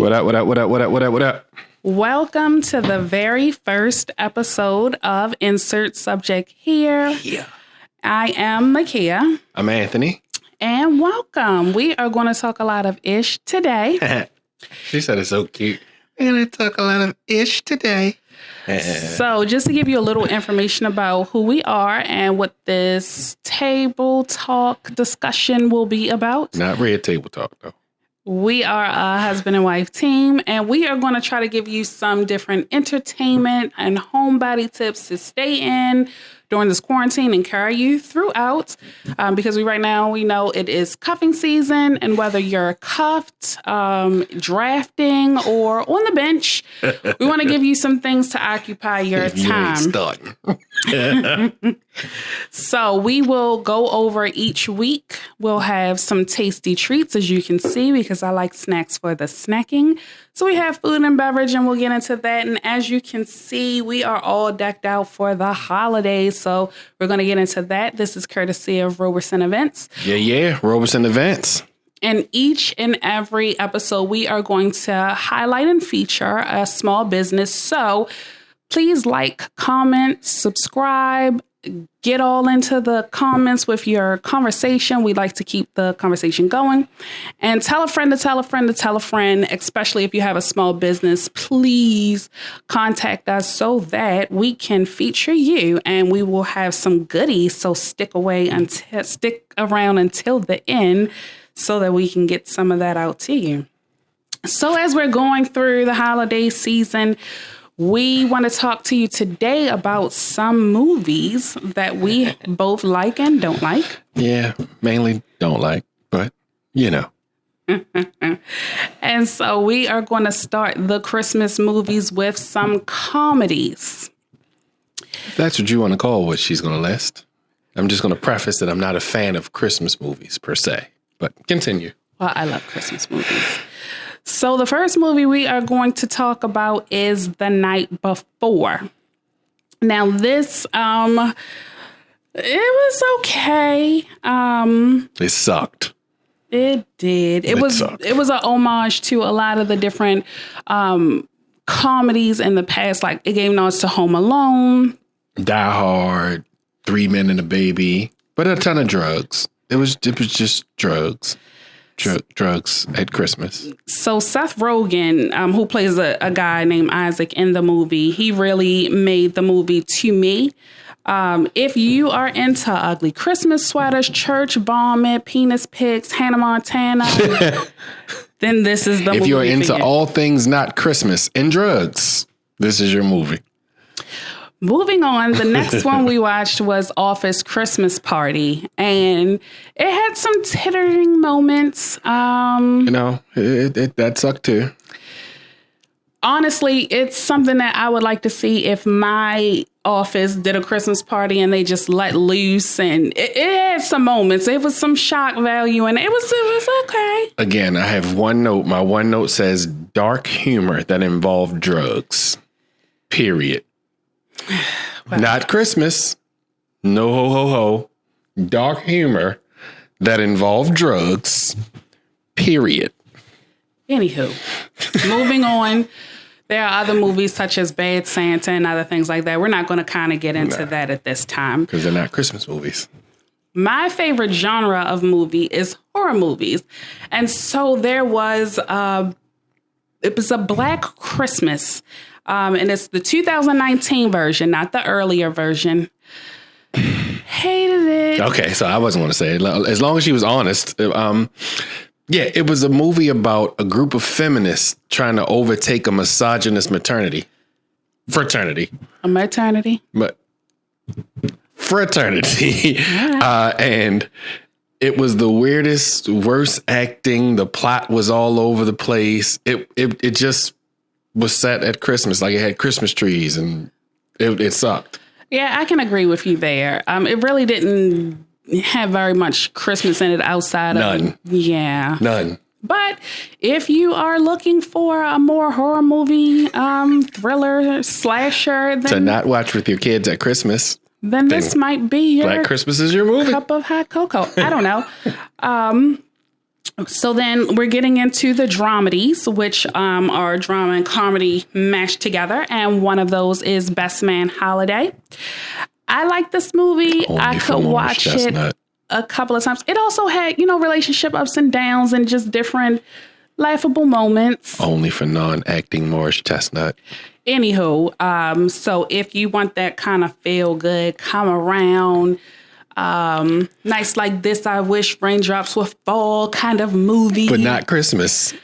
What up, what up, what up, what up, what up, what up? Welcome to the very first episode of Insert Subject Here. Yeah. I am Makia. I'm Anthony. And welcome. We are going to talk a lot of ish today. She said it's so cute. We're going to talk a lot of ish today. So just to give you a little information about who we are and what this table talk discussion will be about. Not red table talk, though. We are a husband and wife team, and we are going to try to give you some different entertainment and homebody tips to stay in during this quarantine and carry you throughout. Because right now we know it is cuffing season, and whether you're cuffed, drafting, or on the bench, we want to give you some things to occupy your time. So we will go over each week. We'll have some tasty treats, as you can see, because I like snacks for the snacking. So we have food and beverage, and we'll get into that. And as you can see, we are all decked out for the holidays. So we're going to get into that. This is courtesy of Roberson Events. Yeah. Roberson Events. In each and every episode, we are going to highlight and feature a small business. So please like, comment, subscribe, get all into the comments with your conversation. We like to keep the conversation going. And tell a friend to tell a friend to tell a friend, especially if you have a small business. Please contact us so that we can feature you and we will have some goodies. So stick around until the end so that we can get some of that out to you. So as we're going through the holiday season, we want to talk to you today about some movies that we both like and don't like. Yeah, mainly don't like, but you know. And so we are going to start the Christmas movies with some comedies. If that's what you want to call what she's going to list. I'm just going to preface that I'm not a fan of Christmas movies per se, but continue. Well, I love Christmas movies. So the first movie we are going to talk about is The Night Before. Now this, it was okay. It sucked. It did. It was an homage to a lot of the different comedies in the past. Like it gave nods to Home Alone, Die Hard, 3 Men and a Baby, but a ton of drugs. It was just drugs. Drugs at Christmas. So Seth Rogen, who plays a guy named Isaac in the movie, he really made the movie to me. If you are into ugly Christmas sweaters, church vomit, penis pics, Hannah Montana, then this is the movie. If you're into all things not Christmas and drugs, this is your movie. Moving on, the next one we watched was Office Christmas Party, and it had some tittering moments. That sucked too. Honestly, it's something that I would like to see if my office did a Christmas party and they just let loose, and it had some moments. It was some shock value, and it was okay. Again, I have one note. My one note says dark humor that involved drugs. Period. Well, not Christmas. No ho ho ho. Dark humor that involved drugs. Period. Anywho, moving on. There are other movies such as Bad Santa and other things like that. We're not going to kind of get into that at this time. Because they're not Christmas movies. My favorite genre of movie is horror movies. And so there was, it was a Black Christmas. And it's the 2019 version, not the earlier version. Hated it. Okay, so I wasn't going to say it. As long as she was honest. It was a movie about a group of feminists trying to overtake a misogynist fraternity. A maternity? But fraternity. Right. And it was the weirdest, worst acting. The plot was all over the place. It just was set at Christmas, like it had Christmas trees, and it sucked. Yeah, I can agree with you there. It really didn't have very much Christmas in it outside of None. But if you are looking for a more horror movie, thriller, slasher, then to not watch with your kids at Christmas, then this might be your Black Christmas is your movie. Cup of hot cocoa. I don't know. So then we're getting into the dramedies, which are drama and comedy mashed together. And one of those is Best Man Holiday. I like this movie. Only I could watch it a couple of times. It also had, relationship ups and downs and just different laughable moments. Only for non-acting Morris Chestnut. Anywho, so if you want that kind of feel good, come around, nice like this, I wish raindrops would fall kind of movie. But not Christmas.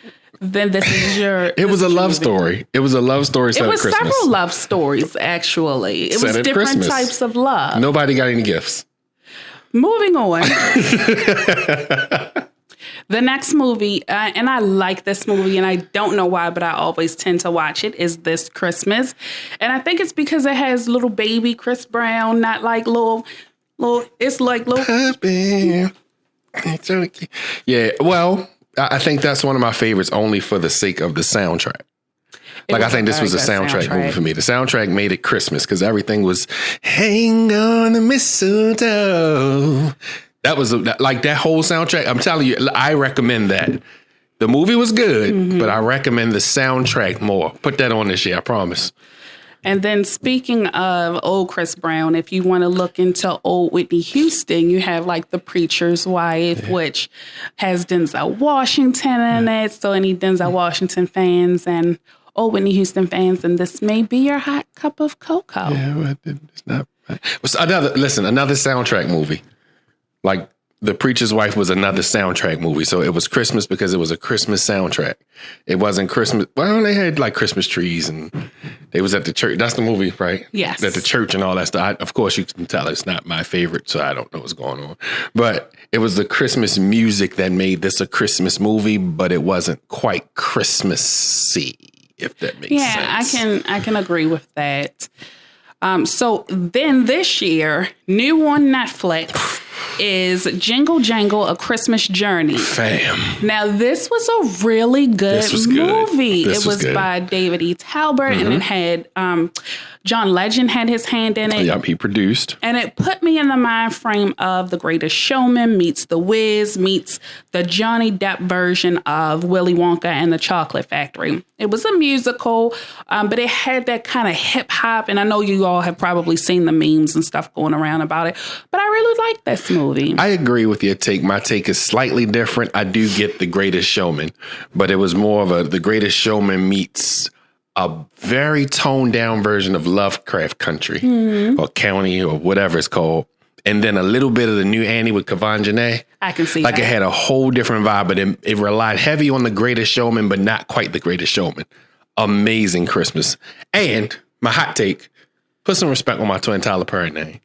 Then this is your... It was a love story. It was a love story set at Christmas. It was several love stories, actually. It was different types of love. Nobody got any gifts. Moving on. The next movie, and I like this movie, and I don't know why, but I always tend to watch it, is This Christmas. And I think it's because it has little baby Chris Brown, not like little, it's like little... Yeah, well, I think that's one of my favorites only for the sake of the soundtrack. Like, I think this was a soundtrack movie for me. The soundtrack made it Christmas because everything was hang on the mistletoe. That was like that whole soundtrack. I'm telling you, I recommend that. The movie was good, but I recommend the soundtrack more. Put that on this year, I promise. And then speaking of old Chris Brown, if you want to look into old Whitney Houston, you have like The Preacher's Wife, which has Denzel Washington in it. So any Denzel Washington fans and old Whitney Houston fans, and this may be your hot cup of cocoa. Yeah, but it's not. Another soundtrack movie. Like The Preacher's Wife was another soundtrack movie. So it was Christmas because it was a Christmas soundtrack. It wasn't Christmas. Well, they had like Christmas trees and they was at the church. That's the movie, right? Yes. At the church and all that stuff. Of course, you can tell it's not my favorite, so I don't know what's going on. But it was the Christmas music that made this a Christmas movie, but it wasn't quite Christmassy, if that makes sense. Yeah, I can agree with that. So then this year, new on Netflix is Jingle Jangle, A Christmas Journey. Fam. Now, this was a really good movie. It was by David E. Talbert, and it had John Legend had his hand in it. Yep, he produced. And it put me in the mind frame of The Greatest Showman meets The Wiz meets the Johnny Depp version of Willy Wonka and the Chocolate Factory. It was a musical, but it had that kind of hip hop. And I know you all have probably seen the memes and stuff going around about it, but I really like this movie. I agree with your take. My take is slightly different. I do get The Greatest Showman, but it was more of The Greatest Showman meets a very toned down version of Lovecraft Country or County or whatever it's called. And then a little bit of the new Annie with Kavan Janae. I can see like that. It had a whole different vibe, but it relied heavy on The Greatest Showman, but not quite The Greatest Showman. Amazing Christmas. And my hot take, put some respect on my twin Tyler Perry name.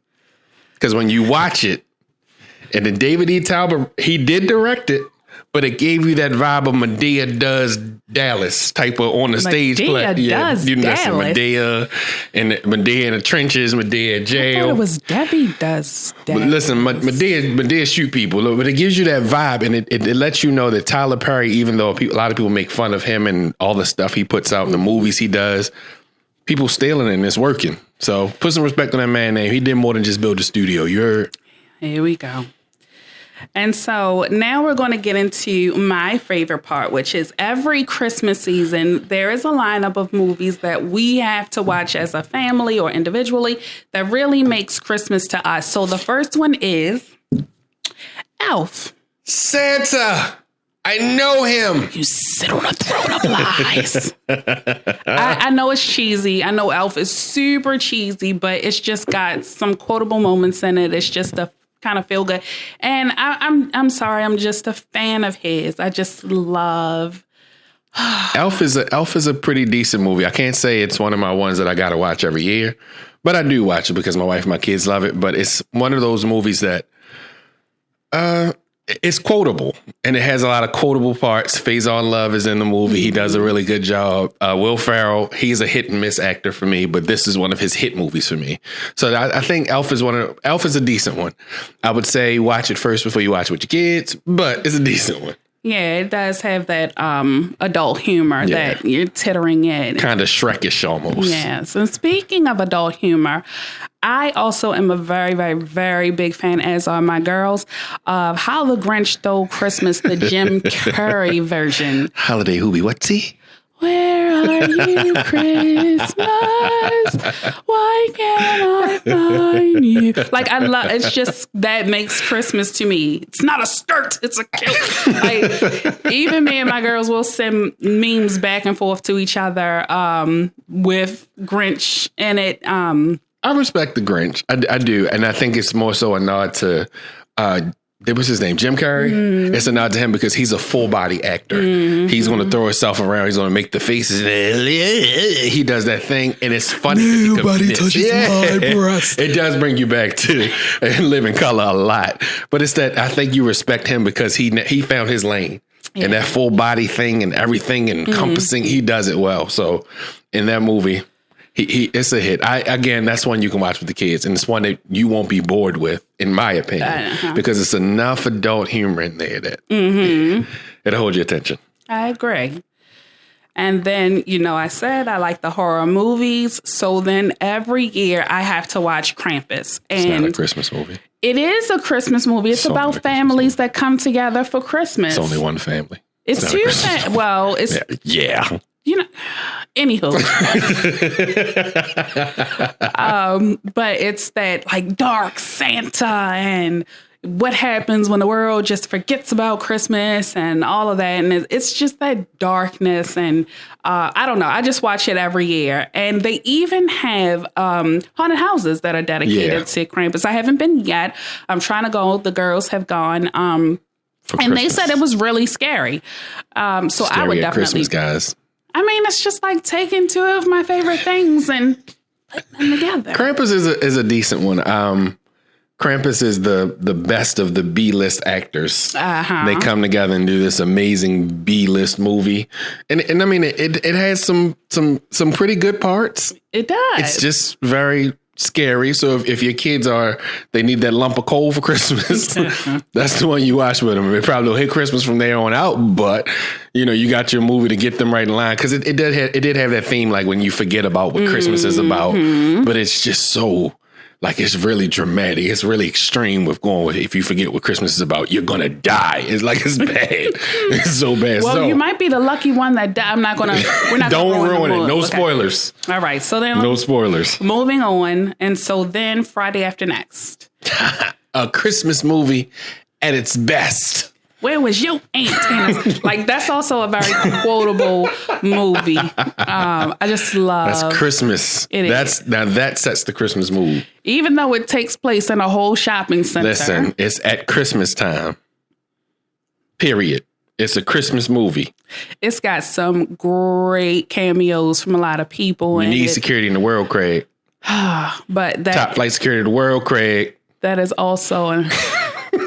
Because when you watch it, and then David E. Talbot, he did direct it, but it gave you that vibe of Medea Does Dallas type of on the stage play. Does Dallas. Medea in the trenches, Medea in jail. I thought it was Debbie Does Dallas. But listen, Medea shoot people, but it gives you that vibe, and it lets you know that Tyler Perry, even though a lot of people make fun of him and all the stuff he puts out in the movies he does, people stealing it and it's working. So put some respect on that man's name. He did more than just build a studio. You heard? Here we go. And so now we're going to get into my favorite part, which is every Christmas season, there is a lineup of movies that we have to watch as a family or individually that really makes Christmas to us. So the first one is Elf. Santa. I know him. You sit on a throne of lies. I know it's cheesy. I know Elf is super cheesy, but it's just got some quotable moments in it. It's just a kind of feel good. And I'm sorry, I'm just a fan of his. I just love Elf is a pretty decent movie. I can't say it's one of my ones that I gotta watch every year, but I do watch it because my wife and my kids love it. But it's one of those movies that it's quotable, and it has a lot of quotable parts. Faison Love is in the movie. He does a really good job. Will Ferrell, he's a hit and miss actor for me, but this is one of his hit movies for me. So I think Elf is a decent one. I would say watch it first before you watch it with your kids, but it's a decent one. Yeah, it does have that adult humor that you're tittering at. Kind of Shrekish almost. Yes. And speaking of adult humor, I also am a very, very, very big fan, as are my girls, of How the Grinch Stole Christmas, the Jim Carrey version. Holiday Hoobie, what's he? Where are you, Christmas? Why can't I find you? Like, I love, it's just, that makes Christmas to me. It's not a skirt, it's a kilt. Like, even me and my girls will send memes back and forth to each other with Grinch in it. I respect the Grinch. I do. And I think it's more so a nod to, what's his name? Jim Carrey? Mm-hmm. It's a nod to him because he's a full body actor. Mm-hmm. He's going to throw himself around. He's going to make the faces. He does that thing. And it's funny. Nobody touches my breast. It does bring you back to Living Color a lot. But it's that I think you respect him because he found his lane. Yeah. And that full body thing and everything encompassing, he does it well. So in that movie, it's a hit. Again, that's one you can watch with the kids, and it's one that you won't be bored with, in my opinion, because it's enough adult humor in there that it'll hold your attention. I agree. And then, I said I like the horror movies, so then every year I have to watch Krampus. And it's not a Christmas movie. It is a Christmas movie. It's about families that come together for Christmas. It's only one family. It's two families. Well, it's... Yeah. Anywho. But it's that like dark Santa and what happens when the world just forgets about Christmas and all of that. And it's just that darkness. And I don't know. I just watch it every year. And they even have haunted houses that are dedicated to Krampus. I haven't been yet. I'm trying to go. The girls have gone. And they said it was really scary. So scary I would definitely. Christmas, guys. I mean, it's just like taking two of my favorite things and putting them together. Krampus is a decent one. Krampus is the best of the B-list actors. They come together and do this amazing B-list movie, and I mean it has some pretty good parts. It does. It's just very scary. So if your kids they need that lump of coal for Christmas, that's the one you watch with them. It probably will hit Christmas from there on out, but you got your movie to get them right in line, because it did have that theme, like when you forget about what Christmas is about, but it's just so like, it's really dramatic. It's really extreme with going with, if you forget what Christmas is about, you're going to die. It's like, it's bad. It's so bad. Well, you might be the lucky one that we're not going to. Don't ruin it. No spoilers. All right. So then. No spoilers. Moving on. And so then Friday After Next. A Christmas movie at its best. Where was your aunt? Like, that's also a very quotable movie. I just love. That's Christmas. Now that sets the Christmas mood. Even though it takes place in a whole shopping center. Listen, it's at Christmas time. Period. It's a Christmas movie. It's got some great cameos from a lot of people. You need security in the world, Craig. But that top flight security in the world, Craig. That is also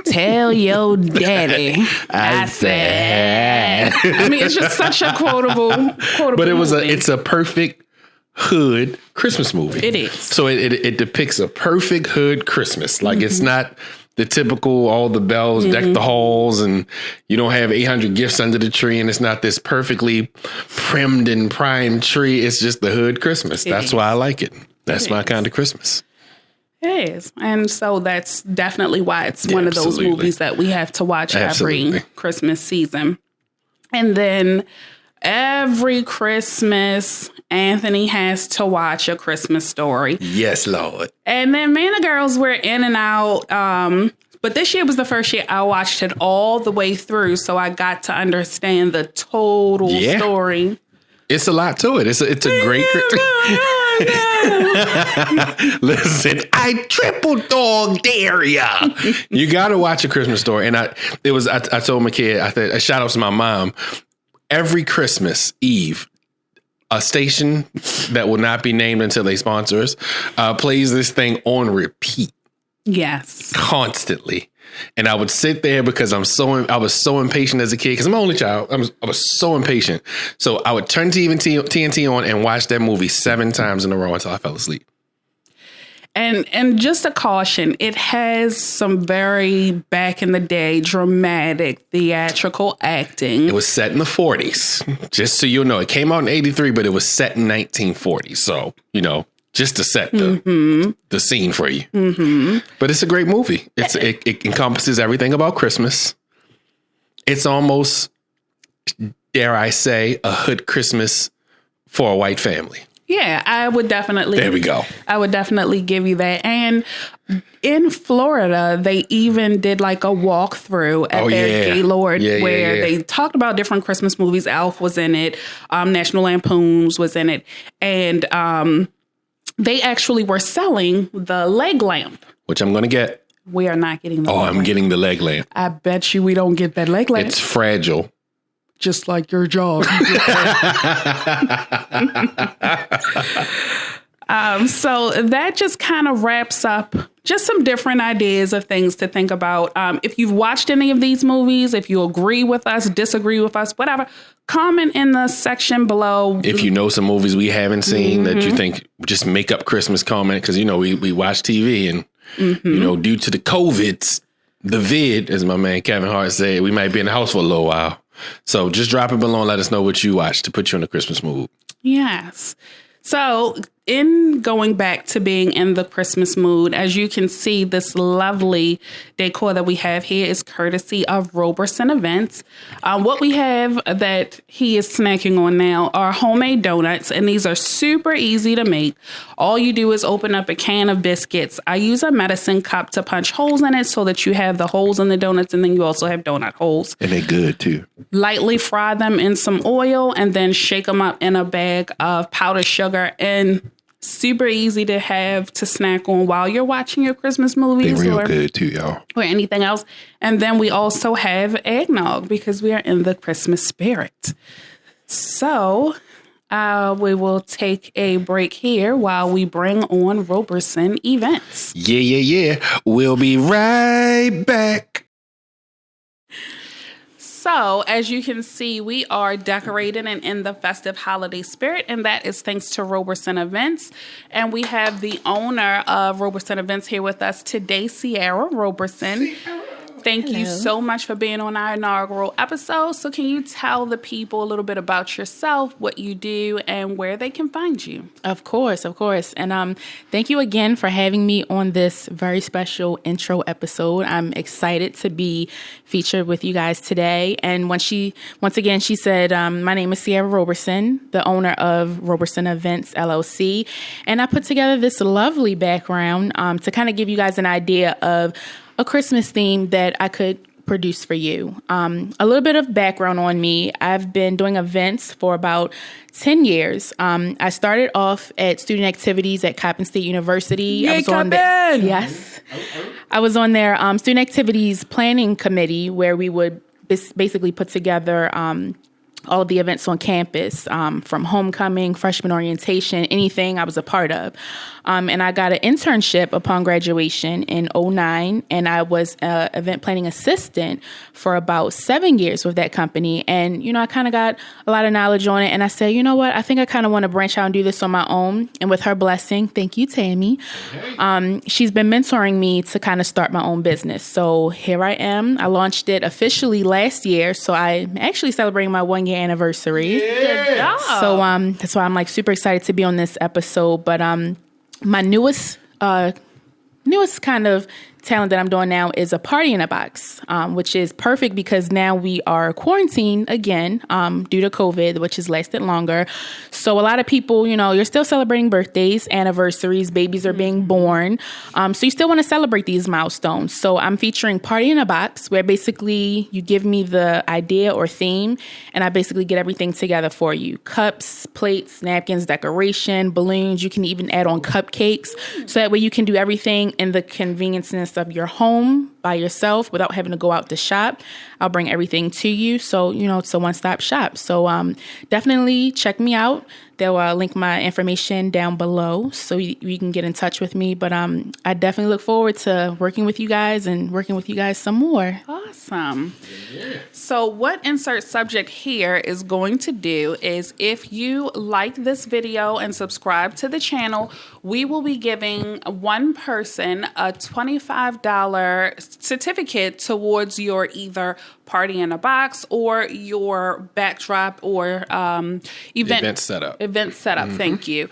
tell your daddy I said. I mean, it's just such a quotable but movie. It's a perfect hood Christmas movie. It is. So it depicts a perfect hood Christmas. Like, it's not the typical all the bells deck the halls and you don't have 800 gifts under the tree, and it's not this perfectly primmed and primed tree. It's just the hood Christmas. That's why I like it. That's my kind of Christmas. It is. And so that's definitely why it's one of those movies that we have to watch every Christmas season. And then every Christmas, Anthony has to watch A Christmas Story. Yes, Lord. And then me and the girls were in and out. But this year was the first year I watched it all the way through. So I got to understand the total story. It's a lot to it. It's a great... Listen, I triple dog dare ya. You got to watch A Christmas Story. And I told my kid, I said, a shout out to my mom. Every Christmas Eve, a station that will not be named until they sponsor us plays this thing on repeat. Yes. Constantly. And I would sit there because I was so impatient as a kid, because I'm an only child. I was so impatient. So I would turn TNT on and watch that movie 7 times in a row until I fell asleep. And just a caution, it has some very back in the day dramatic theatrical acting. It was set in the 40s. Just so you know, it came out in 83, but it was set in 1940. So, just to set the scene for you. Mm-hmm. But it's a great movie. It encompasses everything about Christmas. It's almost, dare I say, a hood Christmas for a white family. Yeah, I would definitely. There we go. I would definitely give you that. And in Florida, they even did like a walkthrough at their Gaylord where they talked about different Christmas movies. Alf was in it. National Lampoon's was in it. And they actually were selling the leg lamp. Which I'm going to get. We are not getting the leg lamp. Getting the leg lamp. I bet you we don't get that leg lamp. It's fragile. Just like your job. So that just kind of wraps up just some different ideas of things to think about. If you've watched any of these movies, if you agree with us, disagree with us, whatever, comment in the section below. If you know some movies we haven't seen that you think, just make up Christmas comment. Because, we watch TV and, due to the COVIDs, the vid, as my man Kevin Hart said, we might be in the house for a little while. So just drop it below and let us know what you watched to put you in the Christmas mood. Yes. So in going back to being in the Christmas mood, as you can see, this lovely decor that we have here is courtesy of Roberson Events. What we have that he is snacking on now are homemade donuts, and these are super easy to make. All you do is open up a can of biscuits. I use a medicine cup to punch holes in it so that you have the holes in the donuts, and then you also have donut holes. And they're good, too. Lightly fry them in some oil and then shake them up in a bag of powdered sugar, and super easy to have to snack on while you're watching your Christmas movies. They're real good too, y'all. Or anything else. And then we also have eggnog because we are in the Christmas spirit. So we will take a break here while we bring on Roberson Events. Yeah. We'll be right back. So, as you can see, we are decorated and in the festive holiday spirit, and that is thanks to Roberson Events. And we have the owner of Roberson Events here with us today, Sierra Roberson. Thank you so much for being on our inaugural episode. So can you tell the people a little bit about yourself, what you do, and where they can find you? Of course. And thank you again for having me on this very special intro episode. I'm excited to be featured with you guys today. And once again, she said, my name is Sierra Roberson, the owner of Roberson Events, LLC. And I put together this lovely background to kind of give you guys an idea of a Christmas theme that I could produce for you. A little bit of background on me. I've been doing events for about 10 years. I started off at student activities at Coppin State University. I was on their student activities planning committee where we would basically put together all of the events on campus, from homecoming, freshman orientation, anything I was a part of. And I got an internship upon graduation in 2009, and I was an event planning assistant for about 7 years with that company. And, I kind of got a lot of knowledge on it, and I said, you know what, I think I kind of want to branch out and do this on my own. And with her blessing, thank you, Tammy, she's been mentoring me to kind of start my own business. So here I am. I launched it officially last year, so I'm actually celebrating my 1 year anniversary. Good job. So that's why I'm super excited to be on this episode. But my newest kind of talent that I'm doing now is a party in a box, which is perfect because now we are quarantined again due to COVID, which has lasted longer. So a lot of people, you're still celebrating birthdays, anniversaries, babies are being born. So you still want to celebrate these milestones. So I'm featuring Party in a Box, where basically you give me the idea or theme, and I basically get everything together for you. Cups, plates, napkins, decoration, balloons. You can even add on cupcakes. So that way you can do everything in the convenienceness of your home by yourself without having to go out to shop. I'll bring everything to you. So, it's a one-stop shop. So definitely check me out. They'll link my information down below so you can get in touch with me. But I definitely look forward to working with you guys and working with you guys some more. Awesome. Yeah. So what Insert Subject here is going to do is, if you like this video and subscribe to the channel, we will be giving one person a $25 certificate towards your either Party in a Box or your backdrop or event setup. Thank you.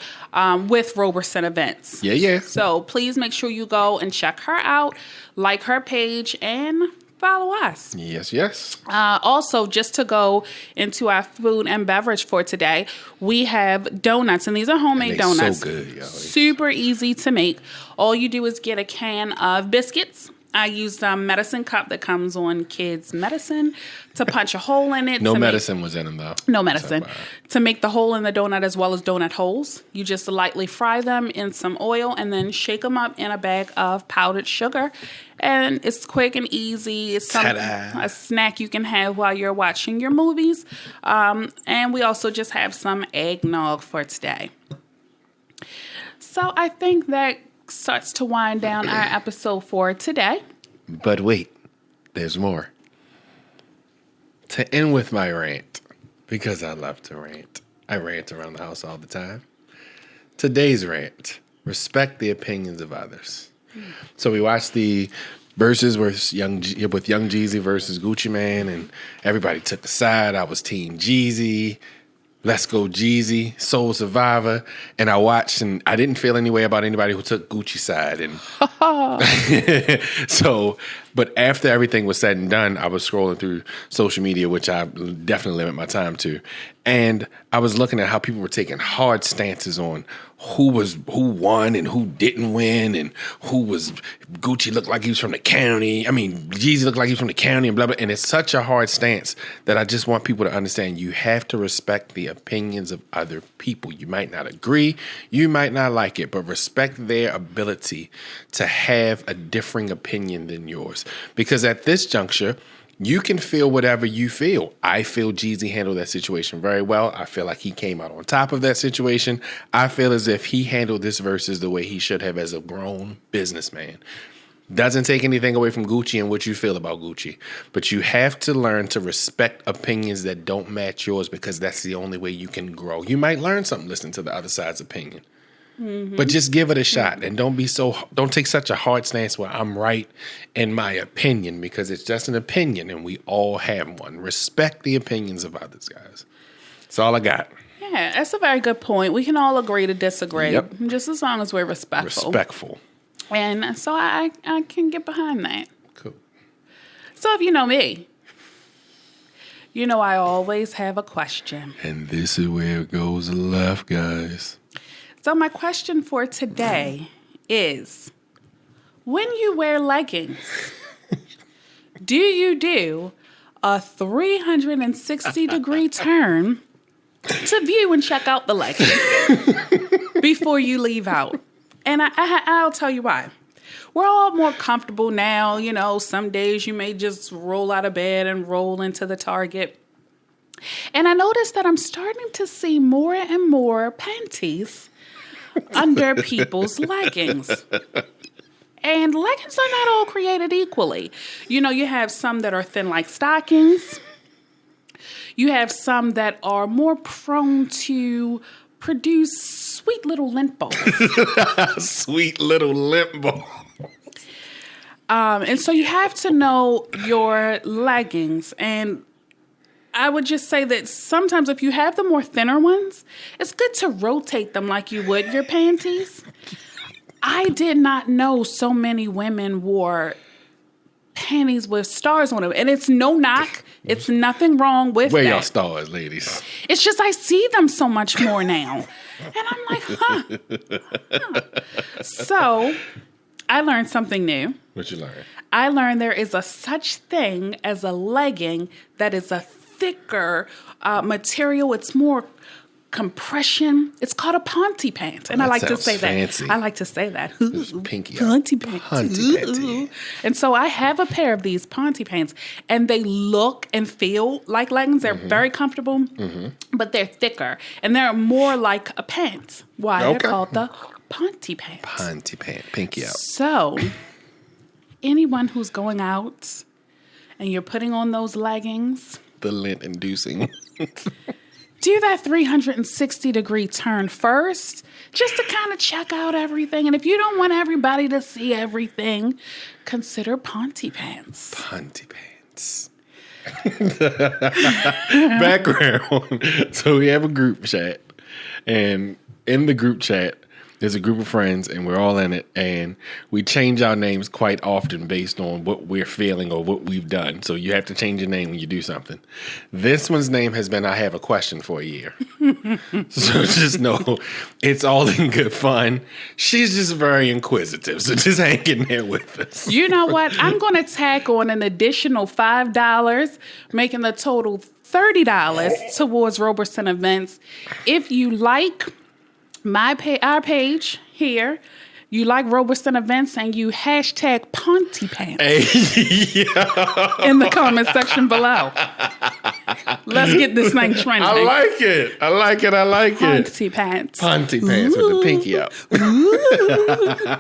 With Roberson Events. Yeah. So please make sure you go and check her out, like her page, and follow us. Yes. Also, just to go into our food and beverage for today, we have donuts, and these are homemade donuts. So good, yo. Super easy to make. All you do is get a can of biscuits. I used a medicine cup that comes on kids' medicine to punch a hole in it. No medicine was in them, though. No medicine. To make the hole in the donut as well as donut holes, you just lightly fry them in some oil and then shake them up in a bag of powdered sugar. And it's quick and easy. It's a snack you can have while you're watching your movies. And we also just have some eggnog for today. So I think that starts to wind down our episode for today. But wait, there's more. To end with my rant, because I love to rant. I rant around the house all the time. Today's rant: respect the opinions of others. So we watched the Verzuz with Young Jeezy versus Gucci Mane, and everybody took a side. I was Team Jeezy. Let's Go Jeezy, Soul Survivor. And I watched, and I didn't feel any way about anybody who took Gucci's side. And but after everything was said and done, I was scrolling through social media, which I definitely limit my time to. And I was looking at how people were taking hard stances on who won and who didn't win, and Gucci looked like he was from the county. I mean, Jeezy looked like he was from the county, and blah, blah. And it's such a hard stance that I just want people to understand you have to respect the opinions of other people. You might not agree, you might not like it, but respect their ability to have a differing opinion than yours. Because at this juncture, you can feel whatever you feel. I feel Jeezy handled that situation very well. I feel like he came out on top of that situation. I feel as if he handled this versus the way he should have as a grown businessman. Doesn't take anything away from Gucci and what you feel about Gucci. But you have to learn to respect opinions that don't match yours, because that's the only way you can grow. You might learn something listening to the other side's opinion. Mm-hmm. But just give it a shot, and don't take such a hard stance where I'm right in my opinion, because it's just an opinion and we all have one. Respect the opinions of others, guys. That's all I got. Yeah, that's a very good point. We can all agree to disagree, just as long as we're respectful. And so I can get behind that. Cool. So if you know me, you know I always have a question. And this is where it goes left, guys. So my question for today is, when you wear leggings, do you do a 360-degree turn to view and check out the leggings before you leave out? And I'll tell you why. We're all more comfortable now. You know, some days you may just roll out of bed and roll into the Target. And I noticed that I'm starting to see more and more panties under people's leggings. And leggings are not all created equally. You know, you have some that are thin like stockings. You have some that are more prone to produce sweet little lint balls. Sweet little lint balls. And so you have to know your leggings. And I would just say that sometimes if you have the more thinner ones, it's good to rotate them like you would your panties. I did not know so many women wore panties with stars on them. And it's no knock. It's nothing wrong with that. Where y'all stars, ladies? It's just I see them so much more now. And I'm like, huh. So I learned something new. What you learn? I learned there is a such thing as a legging that is a thicker material. It's more compression. It's called a Ponte pant. And I like to say fancy. that. I like to say that. Pinky Ponte pant. Ponte. And so I have a pair of these Ponte pants, and they look and feel like leggings. They're very comfortable, but they're thicker, and they're more like a pant. Why? They're called the Ponte pant. Ponte pant. Pinky out. So anyone who's going out and you're putting on those leggings, the lint inducing. do that 360-degree turn first, just to kind of check out everything. And if you don't want everybody to see everything, consider Ponte pants. Ponte pants. Background. So we have a group chat, and in the group chat, there's a group of friends, and we're all in it, and we change our names quite often based on what we're feeling or what we've done. So you have to change your name when you do something. This one's name has been I Have a Question for a year. So just know it's all in good fun. She's just very inquisitive, so just hang in there with us. You know what? I'm going to tack on an additional $5, making the total $30 towards Roberson events. If you like our page here, you like Roberson events, and you hashtag Ponte Pants in the comment section below. Let's get this thing trending. I like it. Ponte Pants. Ponte Pants with the pinky out.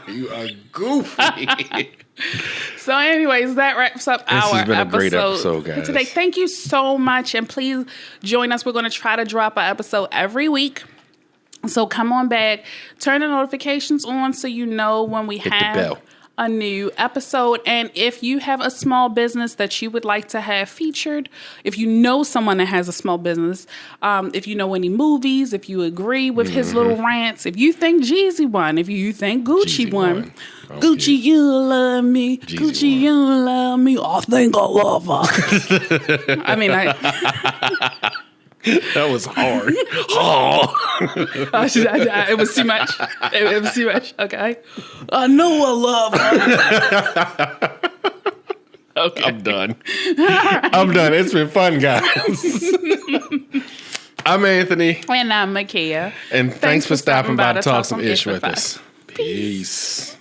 You are goofy. So anyways, that wraps up our has been a episode, great episode, guys. today. Thank you so much, and please join us. We're going to try to drop an episode every week. So come on back, turn the notifications on so you know when we have a new episode. And if you have a small business that you would like to have featured, if you know someone that has a small business, if you know any movies, if you agree with his little rants, if you think Jeezy won, if you think Gucci won. Gucci, you love me. Gucci, you love me. I think I love her. I mean, that was hard. Oh. It was too much. It was too much. Okay. I know I love her. Okay. I'm done. I'm done. It's been fun, guys. I'm Anthony. And I'm Makia. And thanks for stopping by to talk some ish with us. Peace.